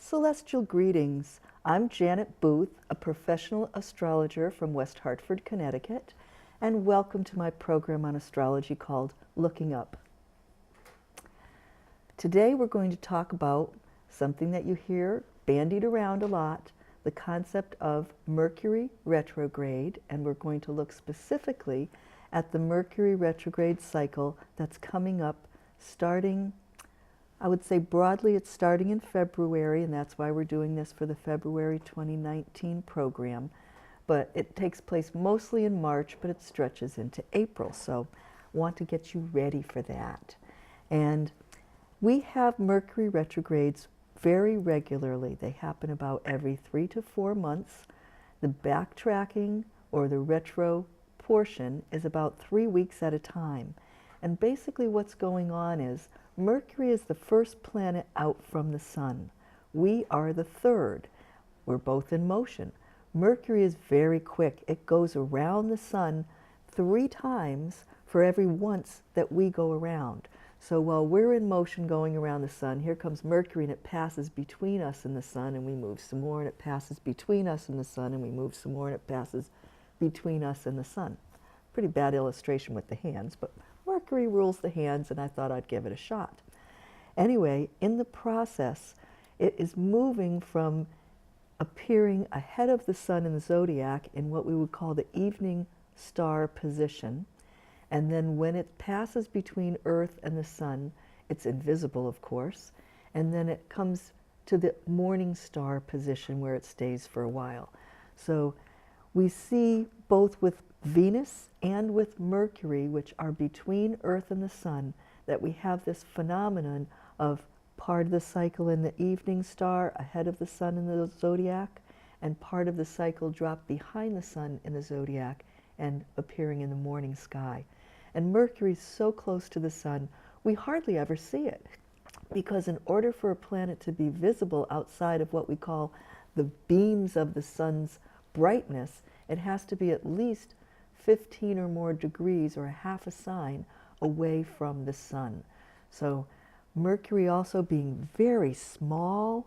Celestial greetings. I'm Janet Booth, a professional astrologer from West Hartford, Connecticut, and welcome to my program on astrology called Looking Up. Today we're going to talk about something that you hear bandied around a lot, the concept of Mercury retrograde, and we're going to look specifically at the Mercury retrograde cycle that's coming up starting, I would say broadly it's starting in February, and that's why we're doing this for the February 2019 program. But it takes place mostly in March, but it stretches into April. So I want to get you ready for that. And we have Mercury retrogrades very regularly. They happen about every 3 to 4 months. The backtracking or the retro portion is about 3 weeks at a time. And basically what's going on is Mercury is the first planet out from the sun. We are the third. We're both in motion. Mercury is very quick. It goes around the sun 3 times for every once that we go around. So while we're in motion going around the sun, here comes Mercury and it passes between us and the sun and we move some more, and it passes between us and the sun and we move some more, and it passes between us and the sun. Pretty bad illustration with the hands, but Mercury rules the hands, and I thought I'd give it a shot. Anyway, in the process, it is moving from appearing ahead of the sun in the zodiac in what we would call the evening star position. And then when it passes between Earth and the sun, it's invisible, of course, and then it comes to the morning star position where it stays for a while. So we see both with Venus and with Mercury, which are between Earth and the sun, that we have this phenomenon of part of the cycle in the evening star ahead of the sun in the zodiac, and part of the cycle drop behind the sun in the zodiac and appearing in the morning sky. And Mercury is so close to the sun, we hardly ever see it, because in order for a planet to be visible outside of what we call the beams of the sun's brightness, it has to be at least 15 or more degrees, or a half a sign, away from the sun. So Mercury also being very small,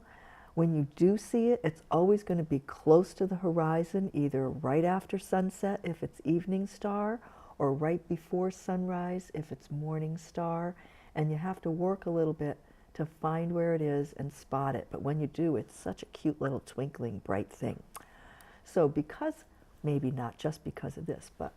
when you do see it, it's always going to be close to the horizon, either right after sunset if it's evening star, or right before sunrise if it's morning star. And you have to work a little bit to find where it is and spot it. But when you do, it's such a cute little twinkling bright thing. So because, maybe not just because of this, but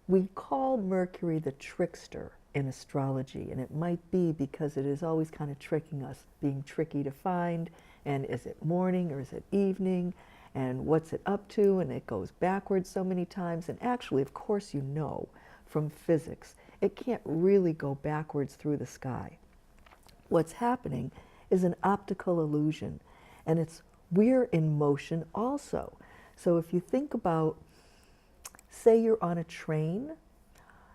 we call Mercury the trickster in astrology, and it might be because it is always kind of tricking us, being tricky to find, and is it morning or is it evening, and what's it up to, and it goes backwards so many times. And actually, of course, you know from physics, it can't really go backwards through the sky. What's happening is an optical illusion, and we're in motion also. So if you think about, say you're on a train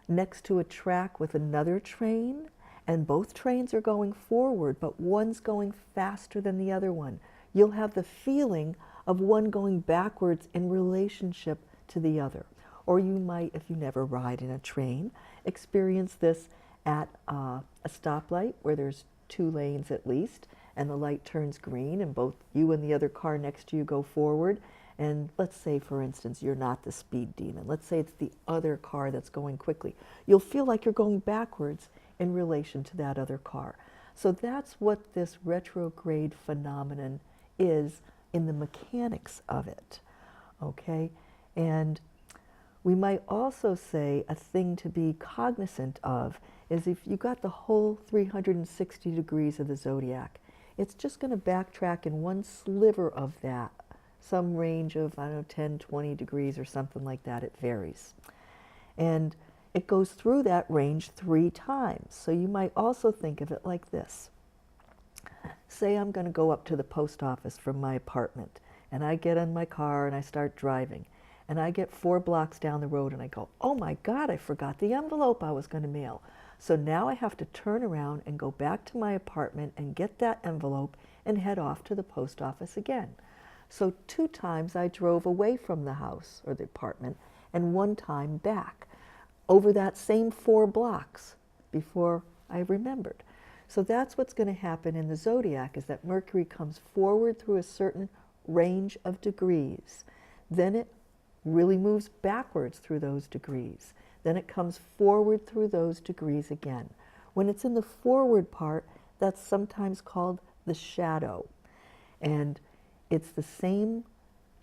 next to a track with another train, and both trains are going forward, but one's going faster than the other one, you'll have the feeling of one going backwards in relationship to the other. Or you might, if you never ride in a train, experience this at a stoplight where there's 2 lanes at least, and the light turns green, and both you and the other car next to you go forward. And let's say, for instance, you're not the speed demon. Let's say it's the other car that's going quickly. You'll feel like you're going backwards in relation to that other car. So that's what this retrograde phenomenon is in the mechanics of it, okay? And we might also say a thing to be cognizant of is if you got the whole 360 degrees of the zodiac, it's just going to backtrack in one sliver of that, some range of, I don't know, 10, 20 degrees or something like that. It varies. And it goes through that range 3 times. So you might also think of it like this. Say I'm going to go up to the post office from my apartment, and I get in my car and I start driving, and I get 4 blocks down the road and I go, oh my God, I forgot the envelope I was going to mail. So now I have to turn around and go back to my apartment and get that envelope and head off to the post office again. So 2 times I drove away from the house or the apartment, and 1 time back over that same 4 blocks before I remembered. So that's what's going to happen in the zodiac, is that Mercury comes forward through a certain range of degrees. Then it really moves backwards through those degrees. Then it comes forward through those degrees again. When it's in the forward part, that's sometimes called the shadow. And it's the same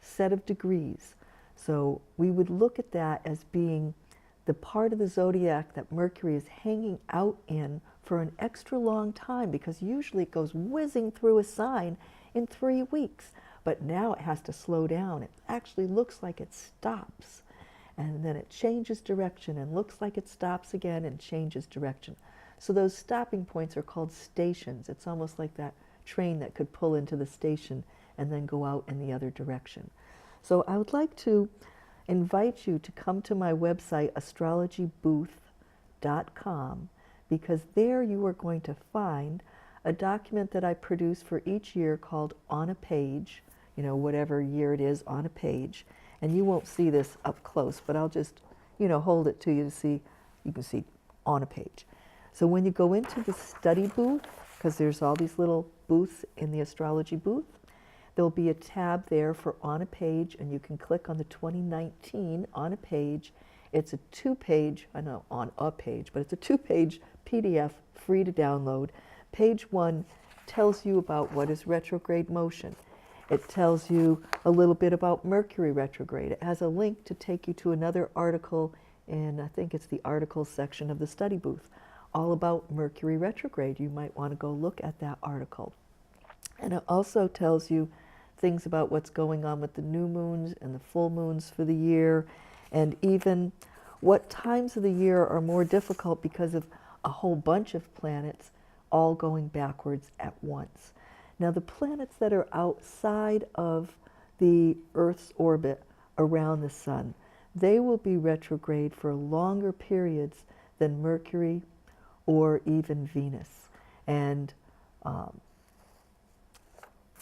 set of degrees. So we would look at that as being the part of the zodiac that Mercury is hanging out in for an extra long time, because usually it goes whizzing through a sign in 3 weeks. But now it has to slow down. It actually looks like it stops. And then it changes direction and looks like it stops again and changes direction. So those stopping points are called stations. It's almost like that train that could pull into the station and then go out in the other direction. So I would like to invite you to come to my website, astrologybooth.com, because there you are going to find a document that I produce for each year called On a Page, whatever year it is, on a page. And you won't see this up close, but I'll just, hold it to you to see, you can see on a page. So when you go into the study booth, because there's all these little booths in the astrology booth, there'll be a tab there for On a Page, and you can click on the 2019 On a Page. It's a 2-page, I know on a page, but it's a 2-page PDF, free to download. Page 1 tells you about what is retrograde motion. It tells you a little bit about Mercury retrograde. It has a link to take you to another article in, I think it's the articles section of the study booth, all about Mercury retrograde. You might want to go look at that article. And it also tells you things about what's going on with the new moons and the full moons for the year, and even what times of the year are more difficult because of a whole bunch of planets all going backwards at once. Now, the planets that are outside of the Earth's orbit around the Sun, they will be retrograde for longer periods than Mercury or even Venus. And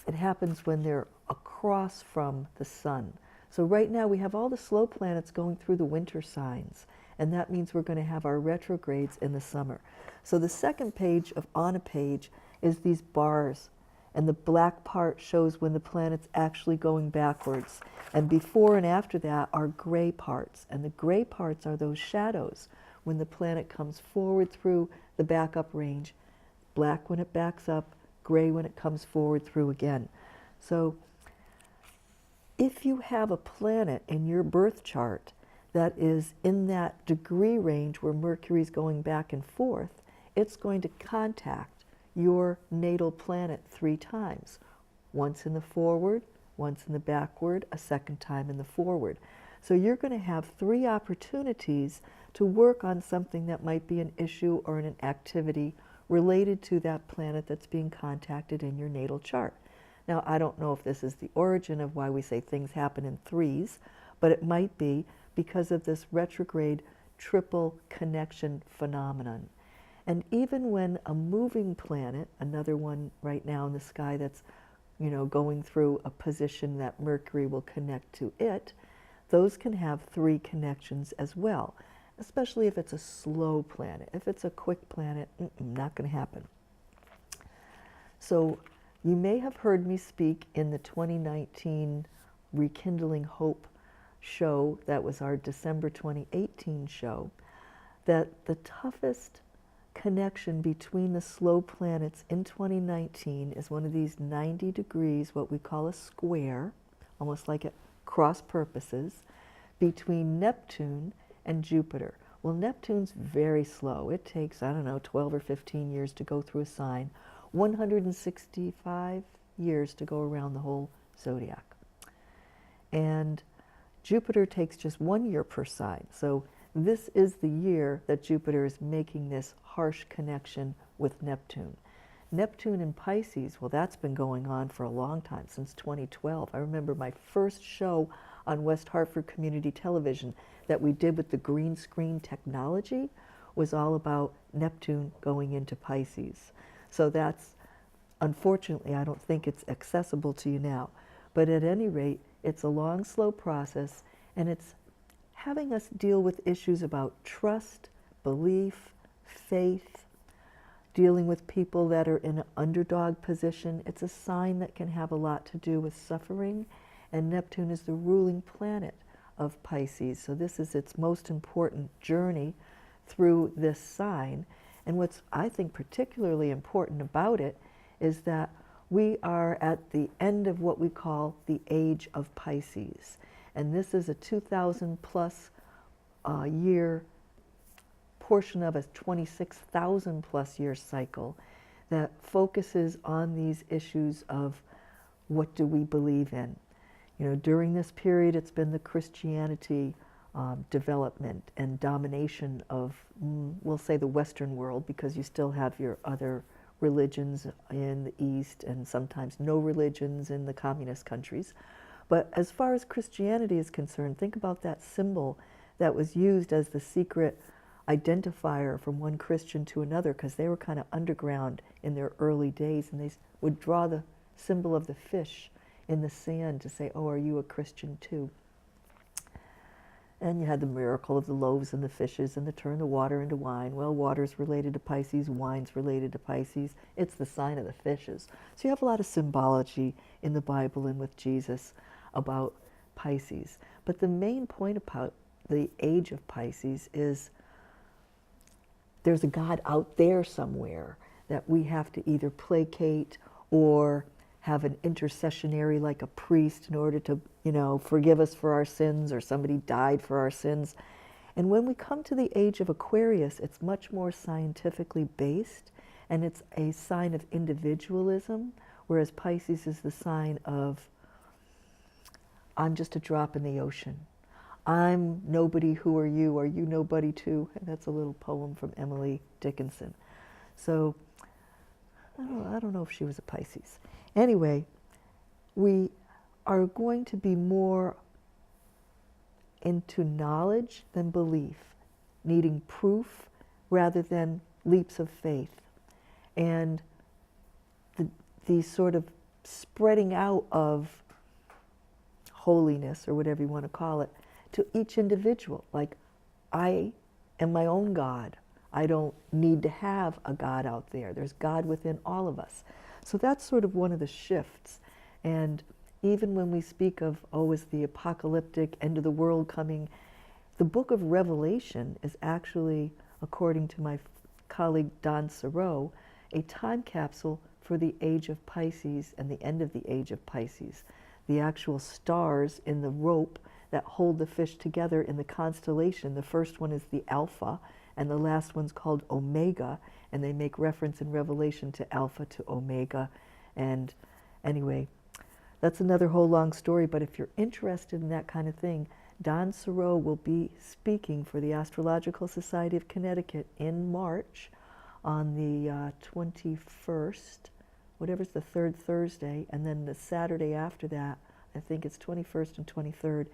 it happens when they're across from the Sun. So right now we have all the slow planets going through the winter signs, and that means we're going to have our retrogrades in the summer. So the second page of On a Page is these bars, and the black part shows when the planet's actually going backwards. And before and after that are gray parts, and the gray parts are those shadows when the planet comes forward through the backup range, black when it backs up, gray when it comes forward through again. So if you have a planet in your birth chart that is in that degree range where Mercury's going back and forth, it's going to contact your natal planet 3 times. Once in the forward, once in the backward, a second time in the forward. So you're going to have 3 opportunities to work on something that might be an issue or an activity related to that planet that's being contacted in your natal chart. Now, I don't know if this is the origin of why we say things happen in 3s, but it might be because of this retrograde triple connection phenomenon. And even when a moving planet, another one right now in the sky that's, going through a position that Mercury will connect to it, those can have 3 connections as well, especially if it's a slow planet. If it's a quick planet, not going to happen. So you may have heard me speak in the 2019 Rekindling Hope show, that was our December 2018 show, that the toughest connection between the slow planets in 2019 is one of these 90 degrees, what we call a square, almost like at cross purposes, between Neptune and Jupiter. Well, Neptune's very slow. It takes, 12 or 15 years to go through a sign, 165 years to go around the whole zodiac. And Jupiter takes just 1 year per sign. So this is the year that Jupiter is making this harsh connection with Neptune. Neptune in Pisces, well, that's been going on for a long time, since 2012. I remember my first show on West Hartford Community Television that we did with the green screen technology was all about Neptune going into Pisces. So that's, unfortunately, I don't think it's accessible to you now. But at any rate, it's a long, slow process, and it's having us deal with issues about trust, belief, faith, dealing with people that are in an underdog position. It's a sign that can have a lot to do with suffering, and Neptune is the ruling planet of Pisces. So this is its most important journey through this sign. And what's, I think, particularly important about it is that we are at the end of what we call the age of Pisces. And this is a 2,000 plus year portion of a 26,000 plus year cycle that focuses on these issues of what do we believe in. You know, during this period, it's been the Christianity development and domination of, we'll say, the Western world, because you still have your other religions in the East and sometimes no religions in the communist countries. But as far as Christianity is concerned, think about that symbol that was used as the secret identifier from one Christian to another, because they were kind of underground in their early days, and they would draw the symbol of the fish in the sand to say, oh, are you a Christian too? And you had the miracle of the loaves and the fishes and the turn the water into wine. Well, water's related to Pisces, wine's related to Pisces. It's the sign of the fishes. So you have a lot of symbology in the Bible and with Jesus about Pisces. But the main point about the age of Pisces is there's a God out there somewhere that we have to either placate or have an intercessionary, like a priest, in order to, you know, forgive us for our sins, or somebody died for our sins. And when we come to the age of Aquarius, it's much more scientifically based, and it's a sign of individualism, whereas Pisces is the sign of, I'm just a drop in the ocean. I'm nobody, who are you? Are you nobody too? And that's a little poem from Emily Dickinson. So I don't know if she was a Pisces. Anyway, we are going to be more into knowledge than belief, needing proof rather than leaps of faith. And the sort of spreading out of holiness, or whatever you want to call it, to each individual. Like, I am my own God. I don't need to have a God out there. There's God within all of us. So that's sort of one of the shifts. And even when we speak of, oh, is the apocalyptic end of the world coming, the book of Revelation is actually, according to my colleague Don Serow, a time capsule for the age of Pisces and the end of the age of Pisces. The actual stars in the rope that hold the fish together in the constellation, the first one is the Alpha, and the last one's called Omega, and they make reference in Revelation to Alpha to Omega. And anyway, that's another whole long story, but if you're interested in that kind of thing, Don Serow will be speaking for the Astrological Society of Connecticut in March on the 21st, whatever's the third Thursday, and then the Saturday after that, I think it's 21st and 23rd,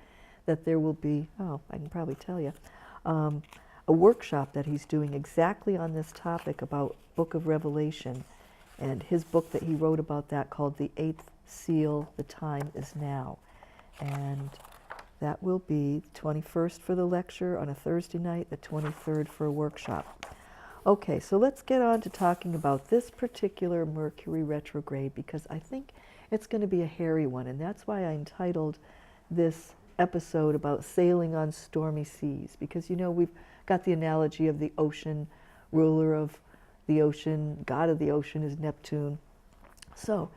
that there will be, oh, I can probably tell you, a workshop that he's doing exactly on this topic about Book of Revelation, and his book that he wrote about that called The Eighth Seal, The Time Is Now. And that will be the 21st for the lecture on a Thursday night, the 23rd for a workshop. Okay, so let's get on to talking about this particular Mercury retrograde, because I think it's going to be a hairy one, and that's why I entitled this episode about sailing on stormy seas, because, you know, we've got the analogy of the ocean, ruler of the ocean, god of the ocean is Neptune. So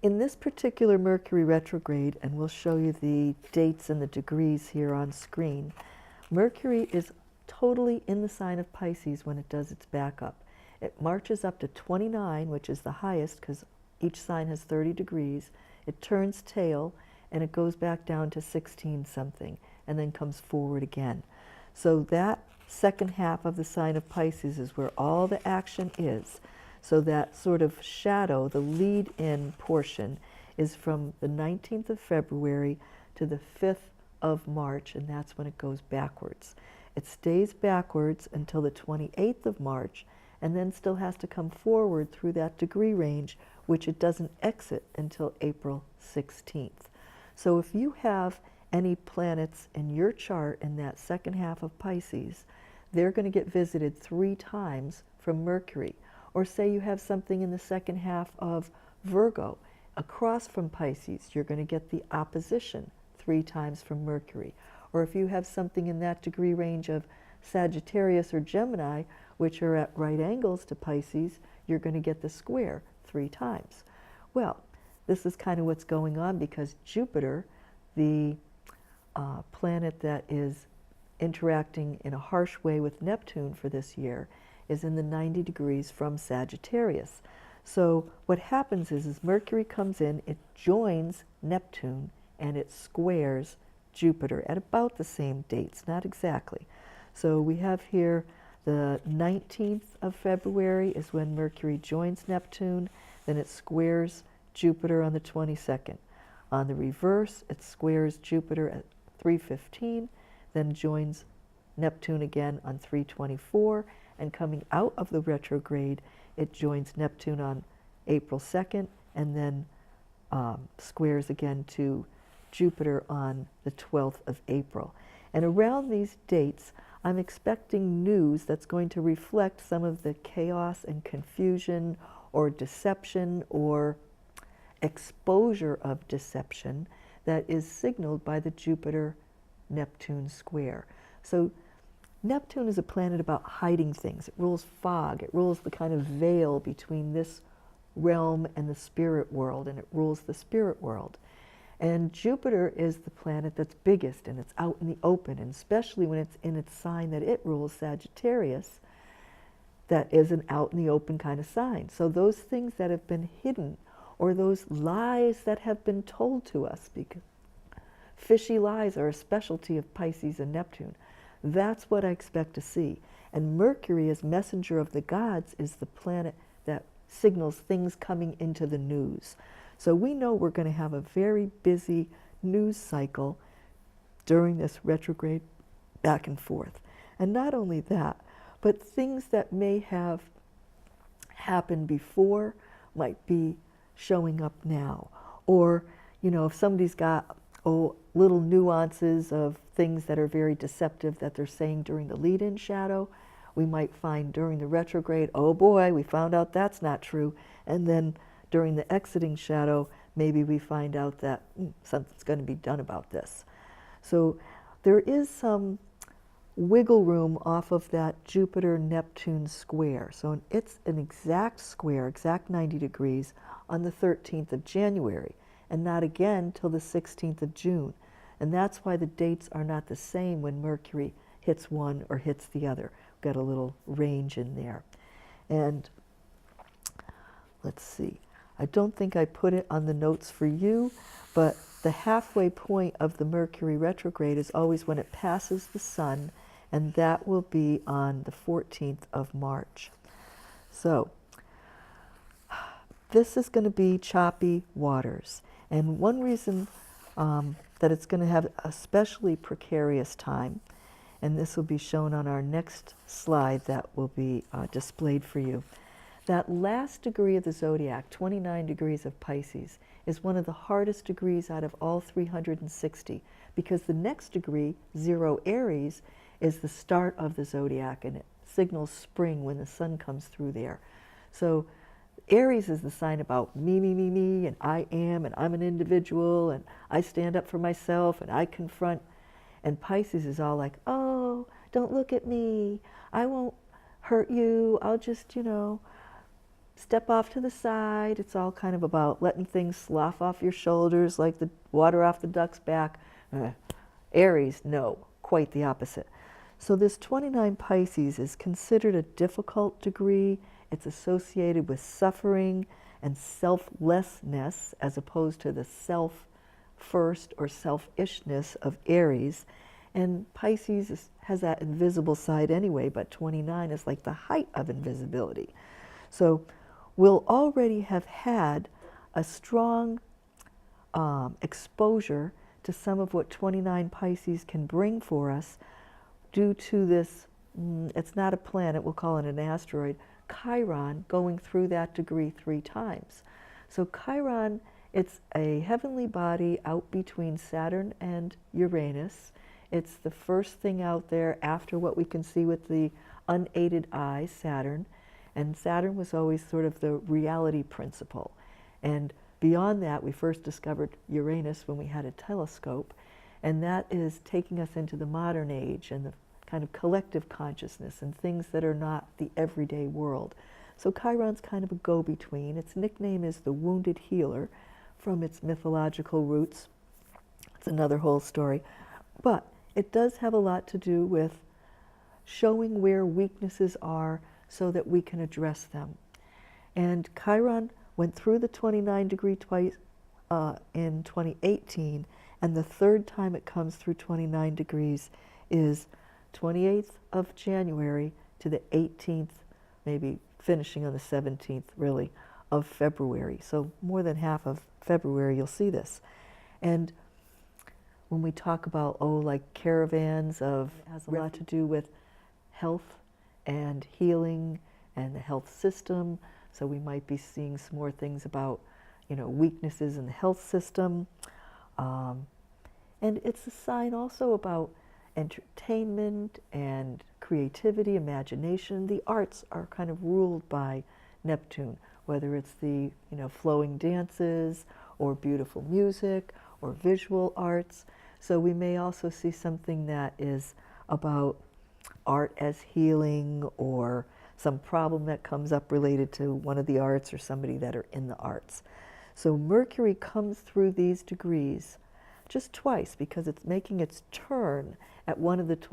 in this particular Mercury retrograde, and we'll show you the dates and the degrees here on screen, Mercury is totally in the sign of Pisces when it does its backup. It marches up to 29, which is the highest because each sign has 30 degrees. It turns tail and it goes back down to 16 something and then comes forward again. So that second half of the sign of Pisces is where all the action is. So that sort of shadow, the lead-in portion, is from the 19th of February to the 5th of March, and that's when it goes backwards. It stays backwards until the 28th of March, and then still has to come forward through that degree range, which it doesn't exit until April 16th. So if you have any planets in your chart in that second half of Pisces, they're going to get visited 3 times from Mercury. Or say you have something in the second half of Virgo, across from Pisces, you're going to get the opposition 3 times from Mercury. Or if you have something in that degree range of Sagittarius or Gemini, which are at right angles to Pisces, you're going to get the square 3 times. Well, this is kind of what's going on because Jupiter, the planet that is interacting in a harsh way with Neptune for this year, is in the 90 degrees from Sagittarius. So what happens is Mercury comes in, it joins Neptune, and it squares Jupiter at about the same dates, not exactly. So we have here the 19th of February is when Mercury joins Neptune, then it squares Jupiter on the 22nd. On the reverse, it squares Jupiter at 3:15, then joins Neptune again on 3:24, and coming out of the retrograde, it joins Neptune on April 2nd, and then squares again to Jupiter on the 12th of April. And around these dates, I'm expecting news that's going to reflect some of the chaos and confusion or deception or exposure of deception that is signaled by the Jupiter-Neptune square. So Neptune is a planet about hiding things. It rules fog. It rules the kind of veil between this realm and the spirit world, and it rules the spirit world. And Jupiter is the planet that's biggest, and it's out in the open, and especially when it's in its sign that it rules, Sagittarius, that is an out in the open kind of sign. So those things that have been hidden, or those lies that have been told to us, because fishy lies are a specialty of Pisces and Neptune, that's what I expect to see. And Mercury, as messenger of the gods, is the planet that signals things coming into the news. So we know we're going to have a very busy news cycle during this retrograde back and forth. And not only that, but things that may have happened before might be showing up now. Or, you know, if somebody's got little nuances of things that are very deceptive that they're saying during the lead-in shadow, we might find during the retrograde, oh boy, we found out that's not true. And then during the exiting shadow, maybe we find out that something's going to be done about this. So there is some wiggle room off of that Jupiter-Neptune square. So it's an exact square, exact 90 degrees on the 13th of January, and not again till the 16th of June. And that's why the dates are not the same when Mercury hits one or hits the other. We've got a little range in there. And let's see. I don't think I put it on the notes for you, but the halfway point of the Mercury retrograde is always when it passes the sun, and that will be on the 14th of March. So this is going to be choppy waters. And one reason that it's going to have a especially precarious time, and this will be shown on our next slide that will be displayed for you. That last degree of the zodiac, 29 degrees of Pisces, is one of the hardest degrees out of all 360, because the next degree, 0 Aries, is the start of the zodiac, and it signals spring when the sun comes through there. So Aries is the sign about me, me, me, me, and I am, and I'm an individual, and I stand up for myself, and I confront. And Pisces is all like, oh, don't look at me. I won't hurt you. I'll just, you know, step off to the side. It's all kind of about letting things slough off your shoulders like the water off the duck's back. Aries, no, quite the opposite. So this 29 Pisces is considered a difficult degree. It's associated with suffering and selflessness as opposed to the self-first or selfishness of Aries. And Pisces has that invisible side anyway, but 29 is like the height of invisibility. So we'll already have had a strong exposure to some of what 29 Pisces can bring for us due to this, it's not a planet, we'll call it an asteroid, Chiron, going through that degree 3 times. So Chiron, it's a heavenly body out between Saturn and Uranus. It's the first thing out there after what we can see with the unaided eye, Saturn. And Saturn was always sort of the reality principle. And beyond that, we first discovered Uranus when we had a telescope, and that is taking us into the modern age and the kind of collective consciousness and things that are not the everyday world. So Chiron's kind of a go-between. Its nickname is the Wounded Healer from its mythological roots. It's another whole story. But it does have a lot to do with showing where weaknesses are so that we can address them. And Chiron went through the 29 degree twice in 2018, and the third time it comes through 29 degrees is 28th of January to the 18th, maybe finishing on the 17th, really, of February. So more than half of February you'll see this. And when we talk about, like caravans of, it has a lot to do with health and healing and the health system. So we might be seeing some more things about, weaknesses in the health system. And it's a sign also about entertainment and creativity, imagination. The arts are kind of ruled by Neptune, whether it's the, flowing dances or beautiful music or visual arts. So we may also see something that is about art as healing, or some problem that comes up related to one of the arts or somebody that are in the arts. So Mercury comes through these degrees just twice because it's making its turn at one of its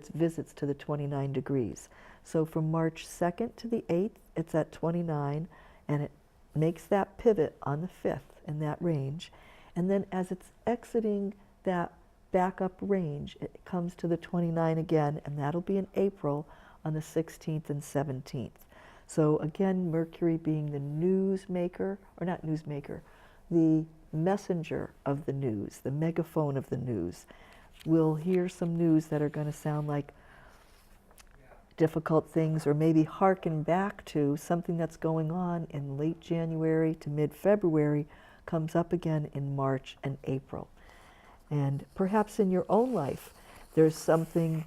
visits to the 29 degrees. So from March 2nd to the 8th, it's at 29, and it makes that pivot on the 5th in that range. And then as it's exiting that backup range, it comes to the 29 again, and that'll be in April on the 16th and 17th. So again, Mercury being the newsmaker, or not newsmaker, the messenger of the news, the megaphone of the news. We'll hear some news that are going to sound like difficult things, or maybe hearken back to something that's going on in late January to mid-February, comes up again in March and April. And perhaps in your own life, there's something,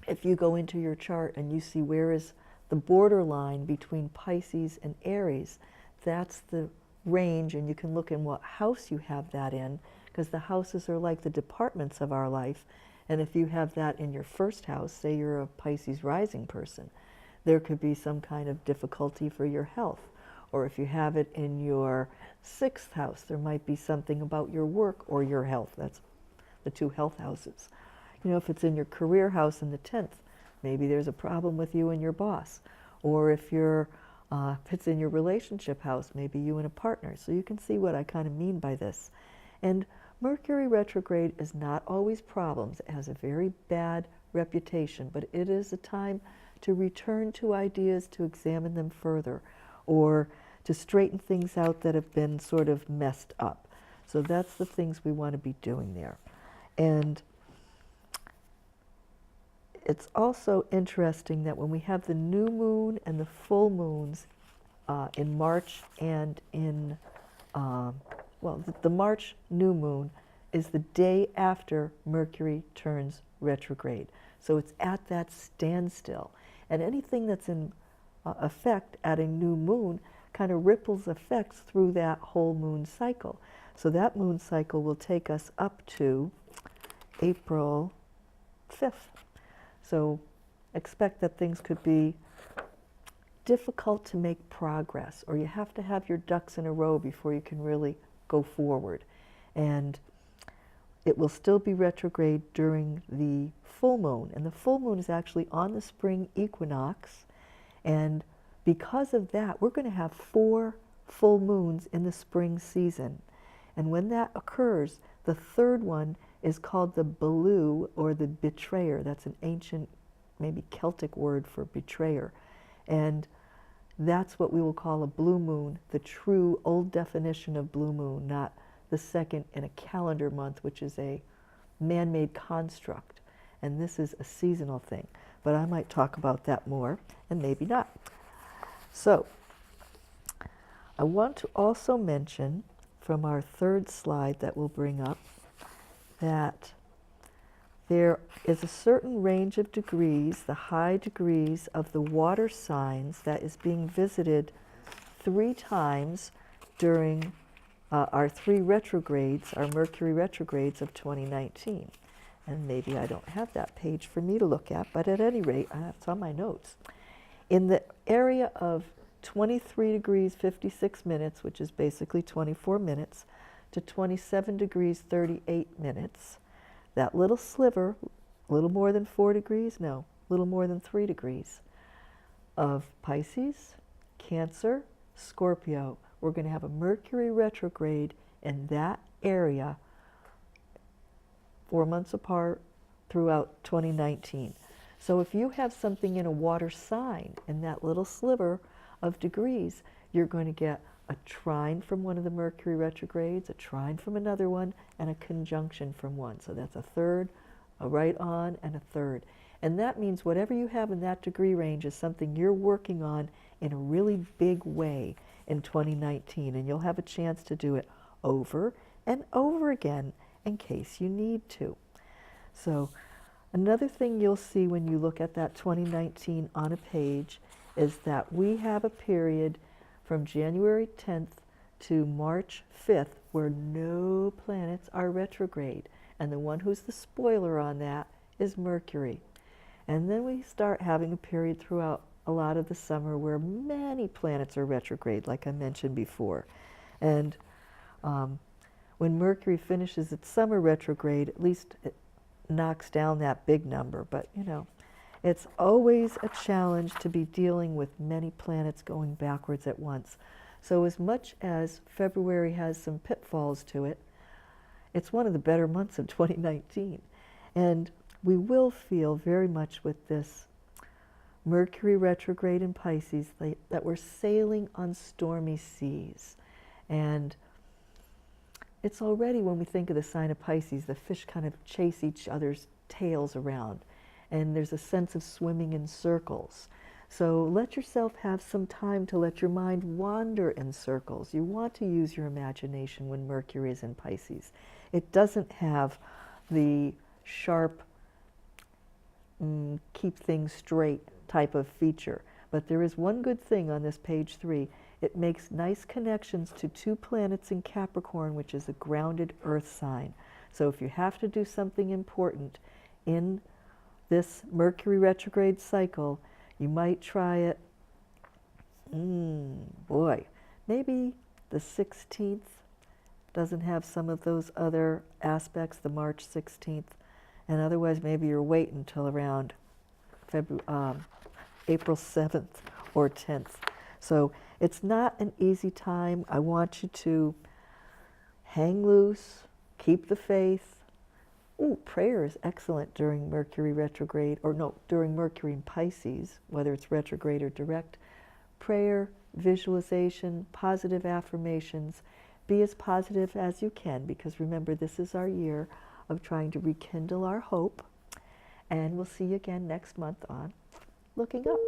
if you go into your chart and you see where is the borderline between Pisces and Aries, that's the range, and you can look in what house you have that in, because the houses are like the departments of our life. And if you have that in your first house, say you're a Pisces rising person, there could be some kind of difficulty for your health. Or if you have it in your 6th house, there might be something about your work or your health. That's the two health houses. If it's in your career house in the 10th, maybe there's a problem with you and your boss. Or if it's in your relationship house, maybe you and a partner. So you can see what I kind of mean by this. And Mercury retrograde is not always problems. It has a very bad reputation, but it is a time to return to ideas, to examine them further, or to straighten things out that have been sort of messed up. So that's the things we want to be doing there. And it's also interesting that when we have the new moon and the full moons in March and in, the March new moon is the day after Mercury turns retrograde. So it's at that standstill. And anything that's in effect at a new moon kind of ripples effects through that whole moon cycle. So that moon cycle will take us up to April 5th. So expect that things could be difficult to make progress, or you have to have your ducks in a row before you can really go forward. And it will still be retrograde during the full moon. And the full moon is actually on the spring equinox. And because of that, we're going to have 4 full moons in the spring season. And when that occurs, the third one is called the Bellew, or the betrayer. That's an ancient, maybe Celtic word for betrayer. And that's what we will call a blue moon, the true old definition of blue moon, not the second in a calendar month, which is a man-made construct. And this is a seasonal thing. But I might talk about that more, and maybe not. So, I want to also mention from our third slide that we'll bring up that there is a certain range of degrees, the high degrees of the water signs, that is being visited 3 times during our 3 retrogrades, our Mercury retrogrades of 2019. And maybe I don't have that page for me to look at, but at any rate, it's on my notes. In the area of 23 degrees 56 minutes, which is basically 24 minutes, to 27 degrees 38 minutes, that little sliver, a little more than 4 degrees, no, a little more than 3 degrees, of Pisces, Cancer, Scorpio, we're going to have a Mercury retrograde in that area 4 months apart throughout 2019. So if you have something in a water sign in that little sliver of degrees, you're going to get a trine from one of the Mercury retrogrades, a trine from another one, and a conjunction from one. So that's a third, a right on, and a third. And that means whatever you have in that degree range is something you're working on in a really big way in 2019. And you'll have a chance to do it over and over again in case you need to. So another thing you'll see when you look at that 2019 on a page is that we have a period from January 10th to March 5th where no planets are retrograde. And the one who's the spoiler on that is Mercury. And then we start having a period throughout a lot of the summer where many planets are retrograde, like I mentioned before. And when Mercury finishes its summer retrograde, at least it knocks down that big number. But, you know, it's always a challenge to be dealing with many planets going backwards at once. So as much as February has some pitfalls to it, it's one of the better months of 2019. And we will feel very much with this Mercury retrograde in Pisces that we're sailing on stormy seas. And it's already, when we think of the sign of Pisces, the fish kind of chase each other's tails around. And there's a sense of swimming in circles. So let yourself have some time to let your mind wander in circles. You want to use your imagination when Mercury is in Pisces. It doesn't have the sharp, keep things straight type of feature. But there is one good thing on this page 3. It makes nice connections to 2 planets in Capricorn, which is a grounded earth sign. So if you have to do something important in this Mercury retrograde cycle, you might try it, boy, maybe the 16th doesn't have some of those other aspects, the March 16th, and otherwise maybe you're waiting until around April 7th or 10th. So it's not an easy time. I want you to hang loose, keep the faith. Prayer is excellent during Mercury retrograde, or no, during Mercury in Pisces, whether it's retrograde or direct. Prayer, visualization, positive affirmations. Be as positive as you can, because remember, this is our year of trying to rekindle our hope. And we'll see you again next month on Looking Up.